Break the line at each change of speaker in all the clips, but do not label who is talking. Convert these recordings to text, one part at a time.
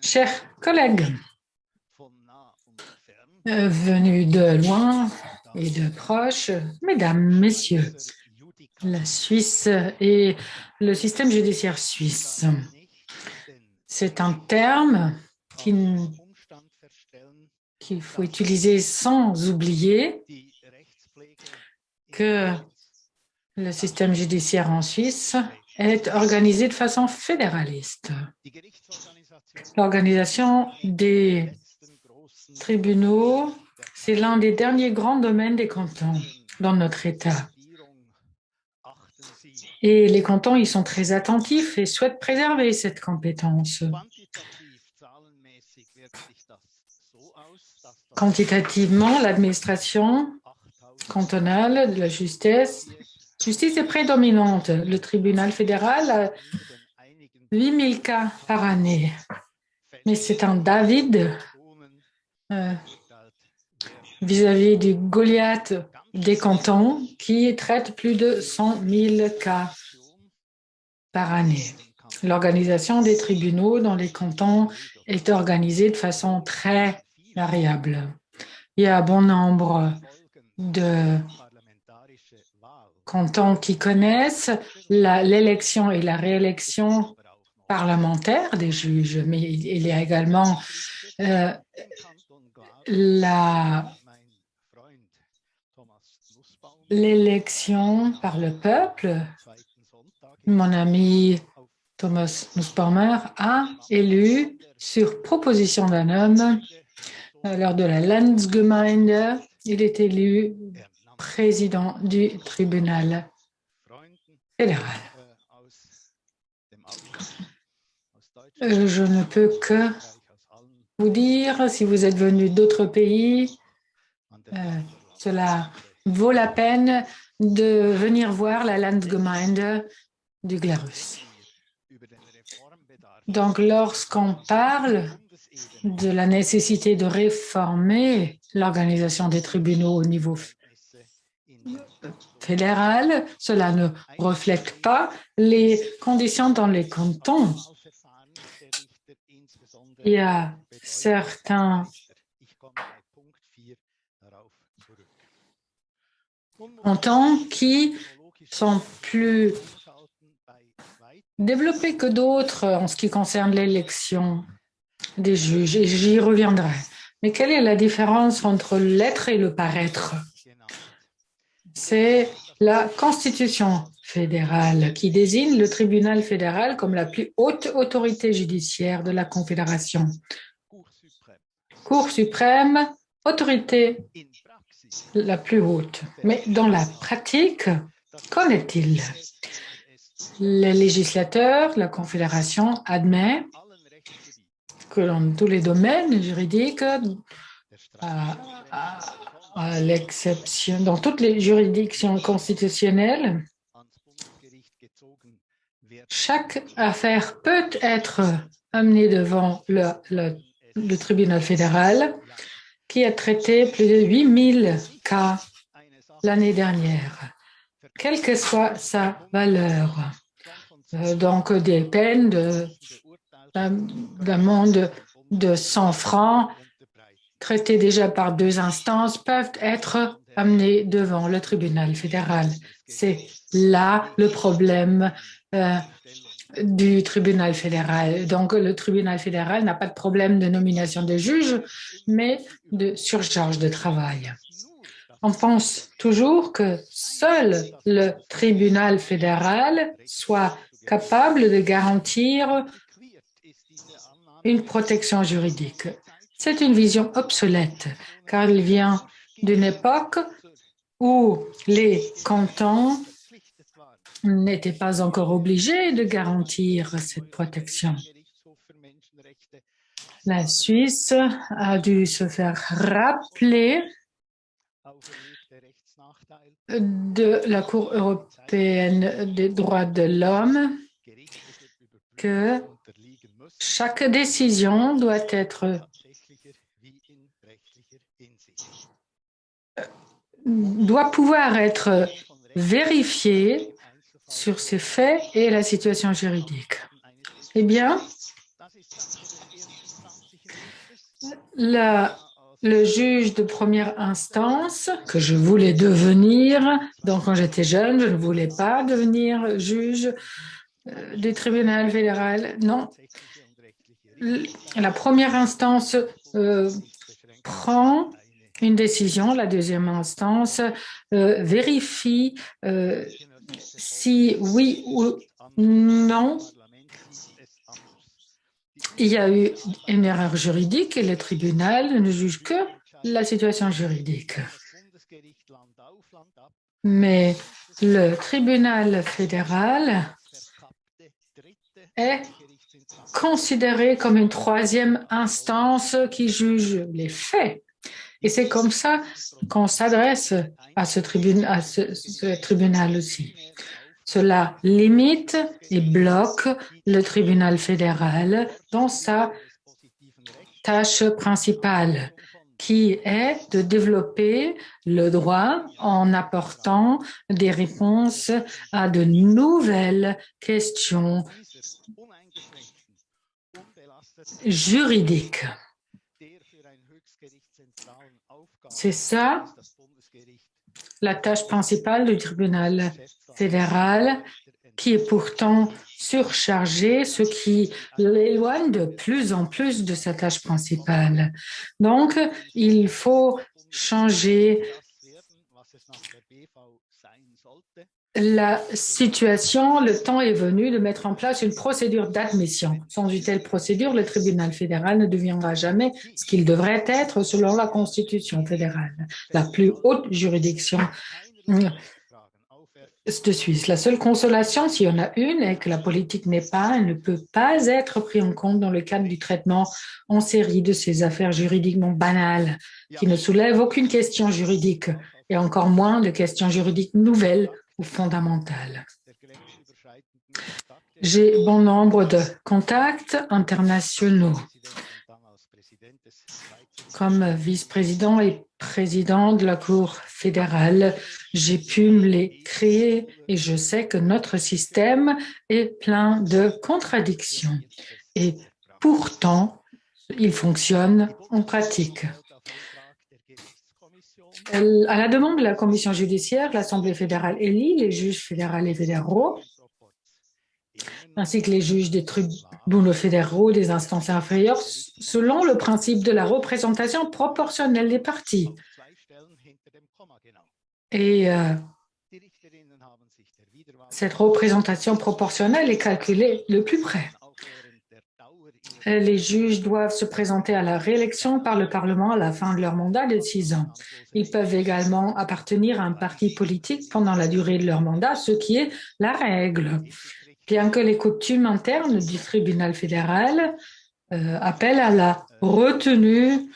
Chers collègues, venus de loin et de proche, mesdames, messieurs, la Suisse et le système judiciaire suisse, c'est un terme qu'il faut utiliser sans oublier que le système judiciaire en Suisse est organisé de façon fédéraliste. L'organisation des tribunaux, c'est l'un des derniers grands domaines des cantons dans notre État. Et les cantons, ils sont très attentifs et souhaitent préserver cette compétence. Quantitativement, l'administration cantonale de la justice est prédominante. Le tribunal fédéral a 8000 cas par année. Mais c'est un David vis-à-vis du Goliath des cantons qui traite plus de 100 000 cas par année. L'organisation des tribunaux dans les cantons est organisée de façon très variable. Il y a bon nombre de cantons qui connaissent l'élection et la réélection parlementaire des juges, mais il y a également l'élection par le peuple. Mon ami Thomas Nussbaumer a élu, sur proposition d'un homme, lors de la Landsgemeinde, il est élu président du tribunal fédéral. Je ne peux que vous dire, si vous êtes venus d'autres pays, cela vaut la peine de venir voir la Landsgemeinde du Glarus. Donc, lorsqu'on parle de la nécessité de réformer l'organisation des tribunaux au niveau fédéral, cela ne reflète pas les conditions dans les cantons. Il y a certains cantons qui sont plus développés que d'autres en ce qui concerne l'élection des juges, et j'y reviendrai. Mais quelle est la différence entre l'être et le paraître? C'est la Constitution fédérale qui désigne le tribunal fédéral comme la plus haute autorité judiciaire de la Confédération. Cour suprême, autorité la plus haute. Mais dans la pratique, qu'en est-il? Les législateurs, la Confédération admet que dans tous les domaines juridiques, à l'exception, dans toutes les juridictions constitutionnelles, chaque affaire peut être amenée devant le tribunal fédéral qui a traité plus de 8000 cas l'année dernière, quelle que soit sa valeur. Donc, des peines d'amende de 100 francs traitées déjà par 2 instances peuvent être amenées devant le tribunal fédéral. C'est là le problème du tribunal fédéral. Donc, le tribunal fédéral n'a pas de problème de nomination de juges, mais de surcharge de travail. On pense toujours que seul le tribunal fédéral soit capable de garantir une protection juridique. C'est une vision obsolète, car elle vient d'une époque où les cantons n'étaient pas encore obligés de garantir cette protection. La Suisse a dû se faire rappeler de la Cour européenne des droits de l'homme que chaque décision doit pouvoir être vérifiée sur ses faits et la situation juridique. Eh bien, Le juge de première instance, que je voulais devenir, donc quand j'étais jeune, je ne voulais pas devenir juge du tribunal fédéral. Non, la première instance prend une décision, la deuxième instance vérifie si oui ou non il y a eu une erreur juridique et le tribunal ne juge que la situation juridique. Mais le tribunal fédéral est considéré comme une troisième instance qui juge les faits. Et c'est comme ça qu'on s'adresse à ce tribunal aussi. Cela limite et bloque le tribunal fédéral dans sa tâche principale, qui est de développer le droit en apportant des réponses à de nouvelles questions juridiques. C'est ça la tâche principale du tribunal fédéral, qui est pourtant surchargé, ce qui l'éloigne de plus en plus de sa tâche principale. Donc, il faut changer la situation. Le temps est venu de mettre en place une procédure d'admission. Sans une telle procédure, le tribunal fédéral ne deviendra jamais ce qu'il devrait être selon la Constitution fédérale, la plus haute juridiction de Suisse. La seule consolation, s'il y en a une, est que la politique n'est pas et ne peut pas être prise en compte dans le cadre du traitement en série de ces affaires juridiquement banales qui ne soulèvent aucune question juridique et encore moins de questions juridiques nouvelles ou fondamentales. J'ai bon nombre de contacts internationaux. Comme vice-président et président de la Cour fédérale, j'ai pu me les créer et je sais que notre système est plein de contradictions. Et pourtant, il fonctionne en pratique. À la demande de la Commission judiciaire, l'Assemblée fédérale élit les juges fédéraux et fédéraux, ainsi que les juges des tribunaux fédéraux des instances inférieures, selon le principe de la représentation proportionnelle des partis. Et cette représentation proportionnelle est calculée le plus près. Les juges doivent se présenter à la réélection par le Parlement à la fin de leur mandat de 6 ans. Ils peuvent également appartenir à un parti politique pendant la durée de leur mandat, ce qui est la règle. Bien que les coutumes internes du tribunal fédéral appellent à la retenue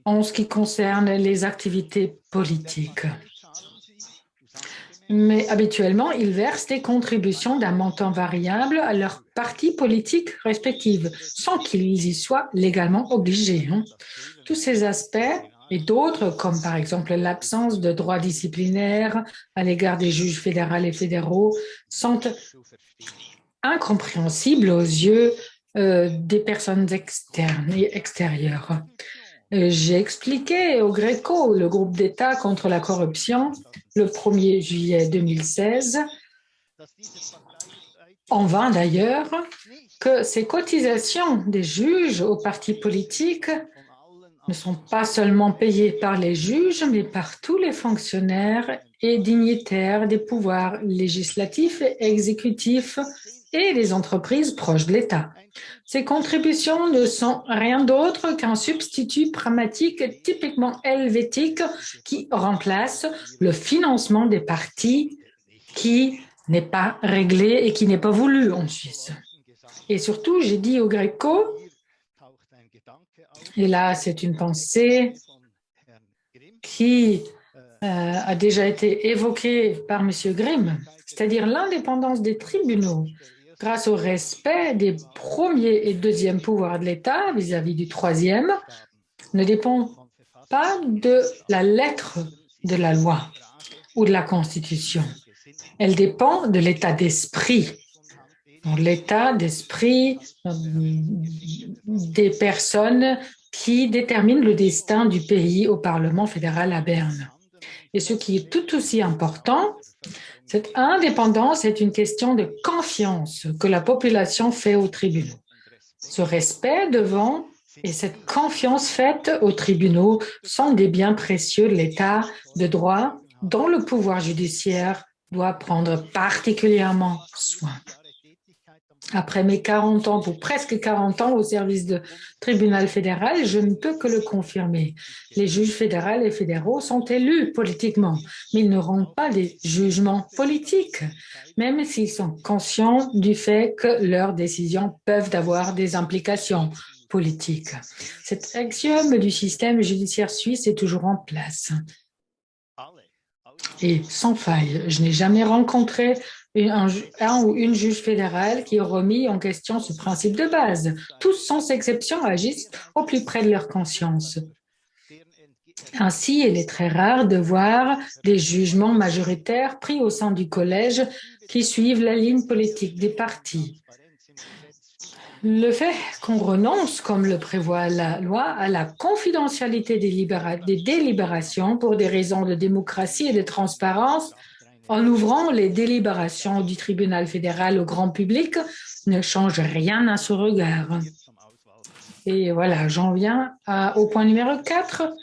en ce qui concerne les activités politiques. Mais habituellement, ils versent des contributions d'un montant variable à leurs partis politiques respectifs, sans qu'ils y soient légalement obligés. Tous ces aspects et d'autres, comme par exemple l'absence de droits disciplinaires à l'égard des juges fédéraux et fédéraux, sont incompréhensibles aux yeux des personnes externes et extérieures. J'ai expliqué au Greco, le groupe d'État contre la corruption, le 1er juillet 2016, en vain d'ailleurs, que ces cotisations des juges aux partis politiques ne sont pas seulement payées par les juges, mais par tous les fonctionnaires et dignitaires des pouvoirs législatifs et exécutifs et des entreprises proches de l'État. Ces contributions ne sont rien d'autre qu'un substitut pragmatique typiquement helvétique qui remplace le financement des partis qui n'est pas réglé et qui n'est pas voulu en Suisse. Et surtout, j'ai dit au Greco, et là c'est une pensée qui a déjà été évoquée par M. Grimm, c'est-à-dire l'indépendance des tribunaux grâce au respect des premiers et deuxièmes pouvoirs de l'État vis-à-vis du troisième, ne dépend pas de la lettre de la loi ou de la Constitution. Elle dépend de l'état d'esprit. L'état d'esprit des personnes qui détermine le destin du pays au Parlement fédéral à Berne. Et ce qui est tout aussi important, cette indépendance est une question de confiance que la population fait aux tribunaux. Ce respect devant et cette confiance faite aux tribunaux sont des biens précieux de l'État de droit dont le pouvoir judiciaire doit prendre particulièrement soin. Après mes 40 ans, ou presque 40 ans au service du tribunal fédéral, je ne peux que le confirmer. Les juges fédéraux et fédéraux sont élus politiquement, mais ils ne rendent pas des jugements politiques, même s'ils sont conscients du fait que leurs décisions peuvent avoir des implications politiques. Cet axiome du système judiciaire suisse est toujours en place. Et sans faille, je n'ai jamais rencontré un ou une juge fédérale qui a remis en question ce principe de base. Tous, sans exception, agissent au plus près de leur conscience. Ainsi, il est très rare de voir des jugements majoritaires pris au sein du collège qui suivent la ligne politique des partis. Le fait qu'on renonce, comme le prévoit la loi, à la confidentialité des délibérations pour des raisons de démocratie et de transparence, en ouvrant les délibérations du tribunal fédéral au grand public, ne change rien à ce regard. Et voilà, j'en viens au point numéro 4,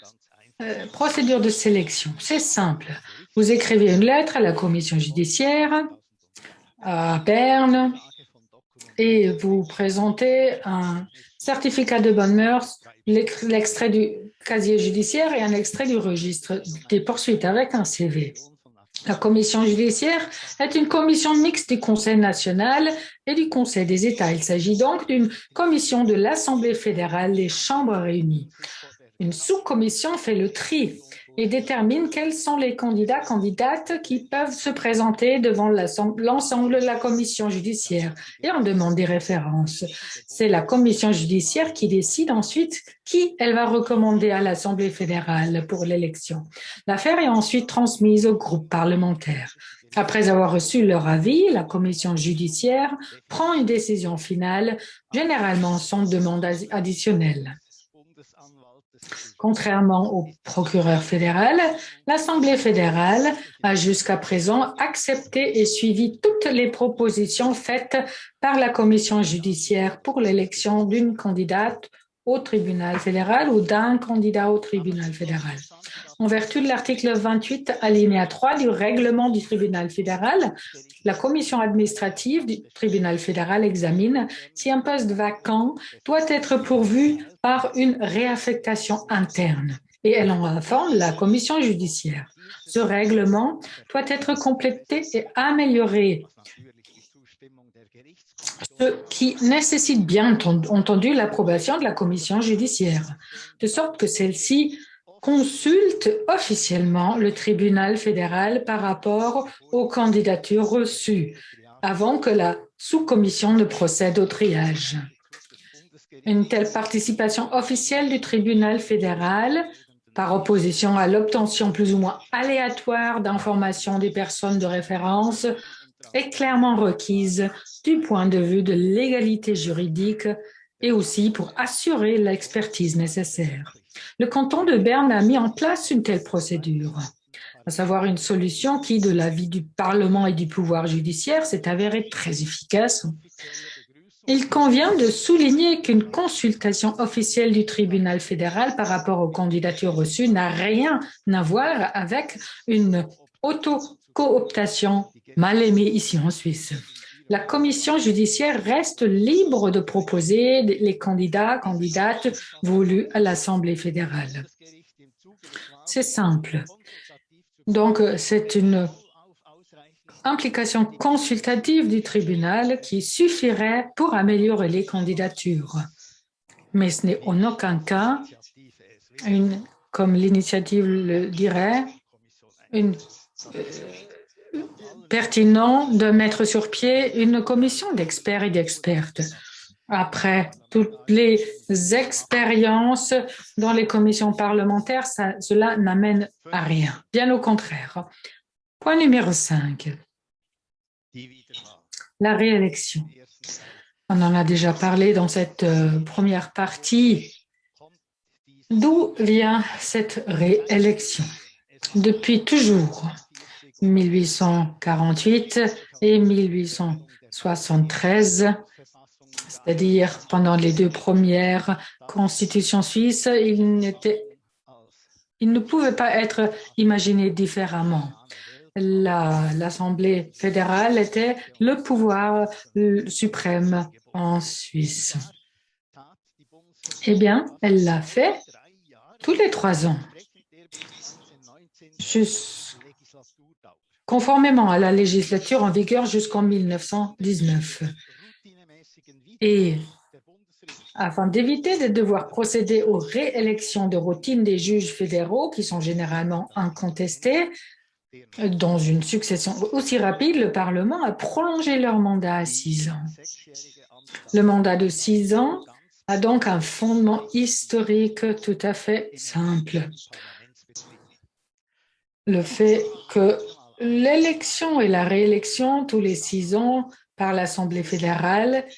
procédure de sélection. C'est simple. Vous écrivez une lettre à la commission judiciaire à Berne et vous présentez un certificat de bonnes mœurs, l'extrait du casier judiciaire et un extrait du registre des poursuites avec un CV. La commission judiciaire est une commission mixte du Conseil national et du Conseil des États. Il s'agit donc d'une commission de l'Assemblée fédérale, les chambres réunies. Une sous-commission fait le tri et détermine quels sont les candidates qui peuvent se présenter devant l'ensemble de la commission judiciaire et on demande des références. C'est la commission judiciaire qui décide ensuite qui elle va recommander à l'Assemblée fédérale pour l'élection. L'affaire est ensuite transmise au groupe parlementaire. Après avoir reçu leur avis, la commission judiciaire prend une décision finale, généralement sans demande additionnelle. Contrairement au procureur fédéral, l'Assemblée fédérale a jusqu'à présent accepté et suivi toutes les propositions faites par la commission judiciaire pour l'élection d'une candidate au tribunal fédéral ou d'un candidat au tribunal fédéral. En vertu de l'article 28, alinéa 3 du règlement du tribunal fédéral, la commission administrative du tribunal fédéral examine si un poste vacant doit être pourvu par une réaffectation interne et elle en informe la commission judiciaire. Ce règlement doit être complété et amélioré, ce qui nécessite bien entendu l'approbation de la commission judiciaire, de sorte que celle-ci consulte officiellement le tribunal fédéral par rapport aux candidatures reçues avant que la sous-commission ne procède au triage. Une telle participation officielle du tribunal fédéral, par opposition à l'obtention plus ou moins aléatoire d'informations des personnes de référence, est clairement requise du point de vue de l'égalité juridique et aussi pour assurer l'expertise nécessaire. Le canton de Berne a mis en place une telle procédure, à savoir une solution qui, de l'avis du Parlement et du pouvoir judiciaire, s'est avérée très efficace. Il convient de souligner qu'une consultation officielle du tribunal fédéral par rapport aux candidatures reçues n'a rien à voir avec une auto-cooptation mal aimée ici en Suisse. La commission judiciaire reste libre de proposer les candidates voulus à l'Assemblée fédérale. C'est simple. Donc, c'est une implication consultative du tribunal qui suffirait pour améliorer les candidatures. Mais ce n'est en aucun cas, comme l'initiative le dirait, pertinent de mettre sur pied une commission d'experts et d'expertes. Après toutes les expériences dans les commissions parlementaires, cela n'amène à rien. Bien au contraire. Point numéro 5. La réélection. On en a déjà parlé dans cette première partie. D'où vient cette réélection? Depuis toujours, 1848 et 1873, c'est-à-dire pendant les deux premières constitutions suisses, il ne pouvait pas être imaginé différemment. L'Assemblée fédérale était le pouvoir suprême en Suisse. Eh bien, elle l'a fait tous les 3 ans, conformément à la législature en vigueur jusqu'en 1919. Et afin d'éviter de devoir procéder aux réélections de routine des juges fédéraux, qui sont généralement incontestés, dans une succession aussi rapide, le Parlement a prolongé leur mandat à 6 ans. Le mandat de 6 ans a donc un fondement historique tout à fait simple. Le fait que l'élection et la réélection tous les 6 ans par l'Assemblée fédérale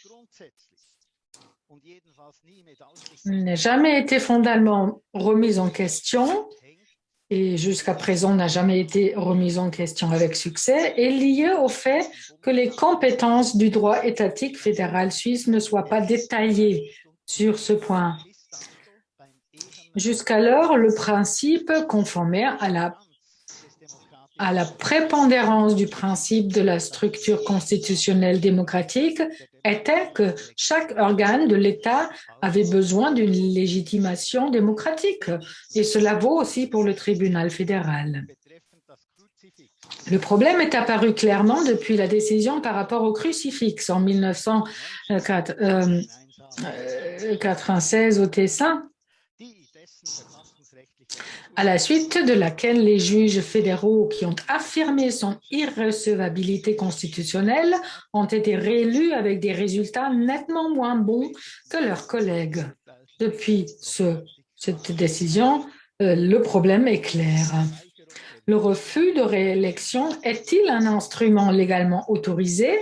n'a jamais été fondamentalement remise en question et jusqu'à présent n'a jamais été remise en question avec succès, est lié au fait que les compétences du droit étatique fédéral suisse ne soient pas détaillées sur ce point. Jusqu'alors, le principe conformait à la prépondérance du principe de la structure constitutionnelle démocratique était que chaque organe de l'État avait besoin d'une légitimation démocratique, et cela vaut aussi pour le tribunal fédéral. Le problème est apparu clairement depuis la décision par rapport au crucifix en 1996 au Tessin, à la suite de laquelle les juges fédéraux qui ont affirmé son irrecevabilité constitutionnelle ont été réélus avec des résultats nettement moins bons que leurs collègues. Depuis cette décision, le problème est clair. Le refus de réélection est-il un instrument légalement autorisé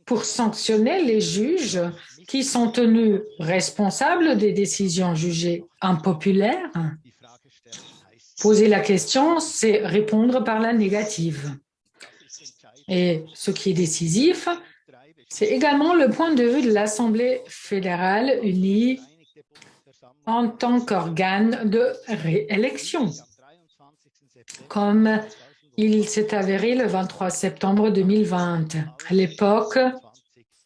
pour sanctionner les juges qui sont tenus responsables des décisions jugées impopulaires? Poser la question, c'est répondre par la négative. Et ce qui est décisif, c'est également le point de vue de l'Assemblée fédérale unie en tant qu'organe de réélection, comme il s'est avéré le 23 septembre 2020. À l'époque,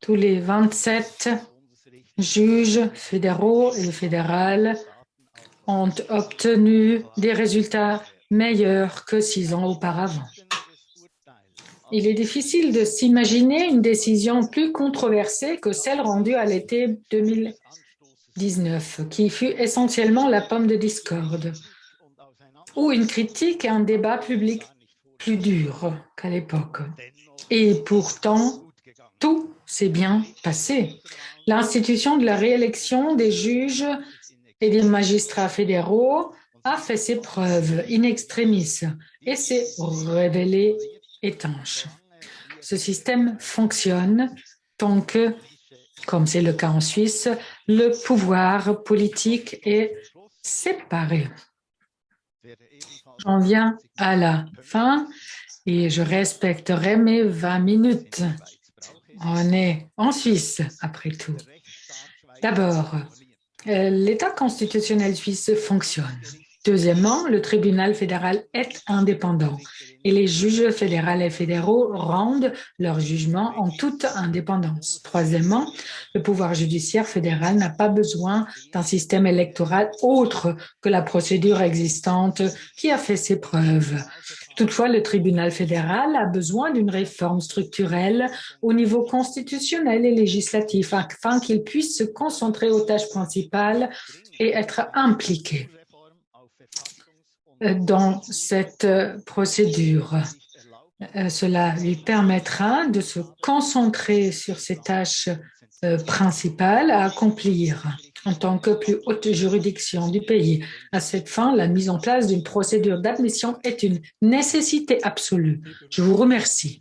tous les 27 juges fédéraux et fédérales ont obtenu des résultats meilleurs que 6 ans auparavant. Il est difficile de s'imaginer une décision plus controversée que celle rendue à l'été 2019, qui fut essentiellement la pomme de discorde, ou une critique et un débat public plus dur qu'à l'époque. Et pourtant, tout s'est bien passé. L'institution de la réélection des juges et des magistrats fédéraux a fait ses preuves in extremis et s'est révélé étanche. Ce système fonctionne tant que, comme c'est le cas en Suisse, le pouvoir politique est séparé. J'en viens à la fin et je respecterai mes 20 minutes. On est en Suisse, après tout. D'abord, l'État constitutionnel suisse fonctionne. Deuxièmement, le tribunal fédéral est indépendant et les juges fédéraux et fédéraux rendent leurs jugements en toute indépendance. Troisièmement, le pouvoir judiciaire fédéral n'a pas besoin d'un système électoral autre que la procédure existante qui a fait ses preuves. Toutefois, le tribunal fédéral a besoin d'une réforme structurelle au niveau constitutionnel et législatif afin qu'il puisse se concentrer aux tâches principales et être impliqué dans cette procédure. Cela lui permettra de se concentrer sur ses tâches principales à accomplir en tant que plus haute juridiction du pays. À cette fin, la mise en place d'une procédure d'admission est une nécessité absolue. Je vous remercie.